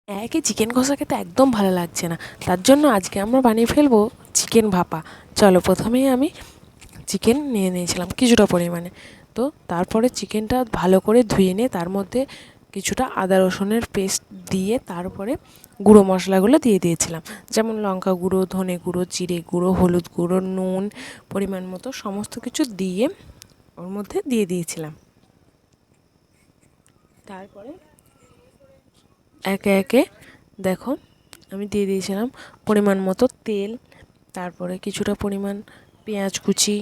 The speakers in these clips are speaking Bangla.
একই চিকেন কষা খেতে একদম ভালো লাগছে না, তার জন্য আজকে আমরা বানিয়ে ফেলবো চিকেন ভাপা। চলো, প্রথমেই আমি চিকেন নিয়ে নিয়েছিলাম কিছুটা পরিমাণে। তো তারপরে চিকেনটা ভালো করে ধুয়ে নিয়ে তার মধ্যে কিছুটা আদা রসুনের পেস্ট দিয়ে তারপরে গুঁড়ো মশলাগুলো দিয়ে দিয়েছিলাম, যেমন লঙ্কা গুঁড়ো, ধনে গুঁড়ো, জিরে গুঁড়ো, হলুদ গুঁড়ো, নুন পরিমাণ মতো সমস্ত কিছু দিয়ে ওর মধ্যে দিয়ে দিয়েছিলাম। তারপরে একে একে দেখো আমি দিয়ে দিয়েছিলাম পরিমাণ মতো তেল, তারপরে কিছুটা পরিমাণ পেঁয়াজ কুচি,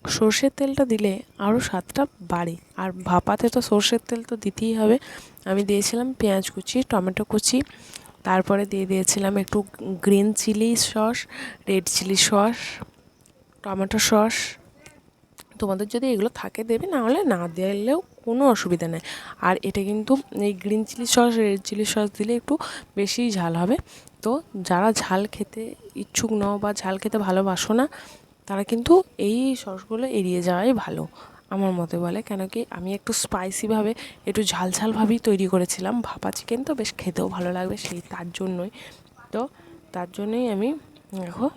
সর্ষের তেলটা দিলে আরও স্বাদটা বাড়ে, আর ভাপাতে তো সর্ষের তেল তো দিতেই হবে। আমি দিয়েছিলাম পেঁয়াজ কুচি, টমেটো কুচি, তারপরে দিয়ে দিয়েছিলাম একটু green chilli sauce, red chilli sauce, tomato sauce. তোমাদের যদি এগুলো থাকে দেবে, না হলে না দিলেও কোনো অসুবিধা নেই। আর এটা কিন্তু এই green chilli sauce, red chilli sauce দিলে একটু বেশিই ঝাল হবে। তো যারা ঝাল খেতে ইচ্ছুক নও বা ঝাল খেতে ভালোবাসো না, তারা কিন্তু এই সসগুলো এড়িয়ে যাওয়াই ভালো আমার মতে বলে। কেন কি আমি একটু স্পাইসিভাবে একটু ঝাল ঝালভাবেই তৈরি করেছিলাম। ভাপা চিকেন তো বেশ খেতেও ভালো লাগবে, তার জন্যই। তো তার জন্যই আমি দেখো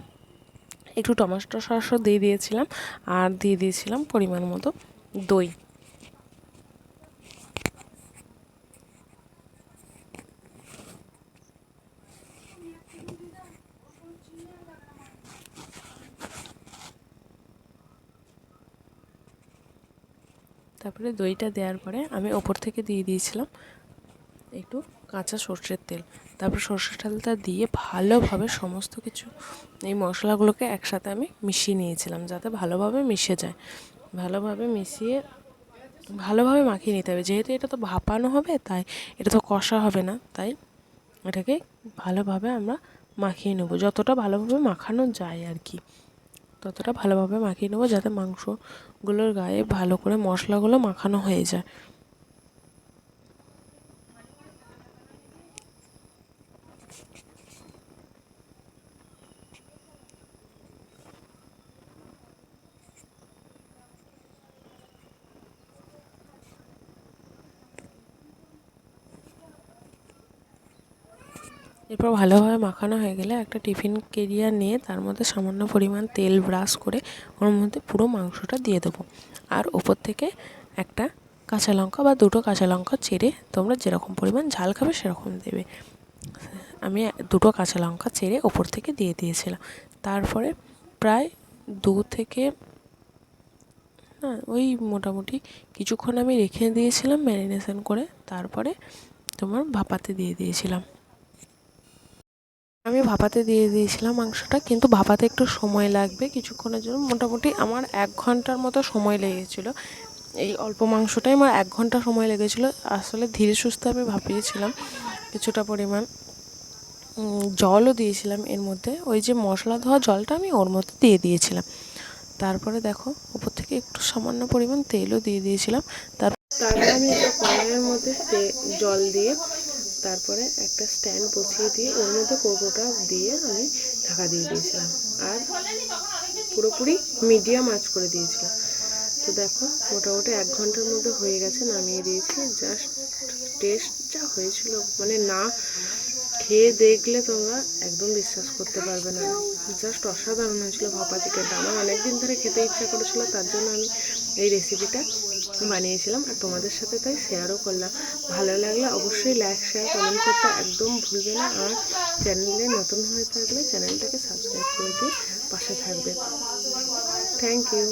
একটু টমেটো সসও দিয়ে দিয়েছিলাম, আর দিয়ে দিয়েছিলাম পরিমাণ মতো দই। তারপরে দইটা দেওয়ার পরে আমি ওপর থেকে দিয়ে দিয়েছিলাম একটু কাঁচা সর্ষের তেল। তারপর সর্ষের তেলটা দিয়ে ভালোভাবে সমস্ত কিছু এই মশলাগুলোকে একসাথে আমি মিশিয়ে নিয়েছিলাম, যাতে ভালোভাবে মিশে যায়। ভালোভাবে মাখিয়ে নিতে হবে, যেহেতু এটা তো ভাপানো হবে, তাই এটা তো কষা হবে না, তাই এটাকে ভালোভাবে আমরা মাখিয়ে নেব। যতটা ভালোভাবে মাখানো যায় আর কি, ততটা ভালোভাবে মাখিয়ে নেব, যাতে মাংসগুলোর গায়ে ভালো করে মশলাগুলো মাখানো হয়ে যায়। এরপর ভালোভাবে মাখানো হয়ে গেলে একটা টিফিন কেরিয়ার নিয়ে তার মধ্যে সামান্য পরিমাণ তেল ব্রাশ করে ওর মধ্যে পুরো মাংসটা দিয়ে দেবো। আর ওপর থেকে একটা কাঁচা লঙ্কা বা দুটো কাঁচা লঙ্কা চিরে, তোমরা যেরকম পরিমাণ ঝাল খাবে সেরকম দেবে। আমি দুটো কাঁচা লঙ্কা চিরে ওপর থেকে দিয়ে দিয়েছিলাম। তারপরে প্রায় 2 থেকে না ওই মোটামুটি কিছুক্ষণ আমি রেখে দিয়েছিলাম ম্যারিনেশন করে, তারপরে তোমার ভাপাতে দিয়ে দিয়েছিলাম। আমি ভাপাতে দিয়ে দিয়েছিলাম মাংসটা, কিন্তু ভাপাতে একটু সময় লাগবে কিছুক্ষণের জন্য। মোটামুটি আমার 1 ঘন্টার মতো সময় লেগেছিলো। এই অল্প মাংসটাই আমার 1 ঘন্টা সময় লেগেছিলো। আসলে ধীরে সুস্থে আমি ভাপিয়েছিলাম। কিছুটা পরিমাণ জলও দিয়েছিলাম এর মধ্যে, ওই যে মশলা ধোয়া জলটা আমি ওর মধ্যে দিয়ে দিয়েছিলাম। তারপরে দেখো ওপর থেকে একটু সামান্য পরিমাণ তেলও দিয়ে দিয়েছিলাম। তারপরে আমি একটা কড়াইয়ের মধ্যে জল দিয়ে তারপরে একটা স্ট্যান্ড বসিয়ে দিয়ে ওর মধ্যে কৌটোটা দিয়ে আমি ঢাকা দিয়ে দিয়েছিলাম, আর পুরোপুরি মিডিয়াম আঁচ করে দিয়েছিলাম। তো দেখো মোটামুটি 1 ঘন্টার মধ্যে হয়ে গেছে, নামিয়ে দিয়েছি। জাস্ট টেস্ট যা হয়েছিল, মানে না খেয়ে দেখলে তোমরা একদম বিশ্বাস করতে পারবে না, জাস্ট অসাধারণ হয়েছিল ভাপা চিকেনটা। আমার অনেকদিন ধরে খেতে ইচ্ছা করেছিল, তার জন্য আমি এই রেসিপিটা বানিয়েছিলাম আর তোমাদের সাথে তাই শেয়ারও করলাম। ভালো লাগলে অবশ্যই লাইক, শেয়ার, কমেন্ট করতে একদম ভুলবে না। আর চ্যানেলে নতুন হয়ে থাকলে চ্যানেলটাকে সাবস্ক্রাইব করে দিয়ে পাশে থাকবে। Thank you.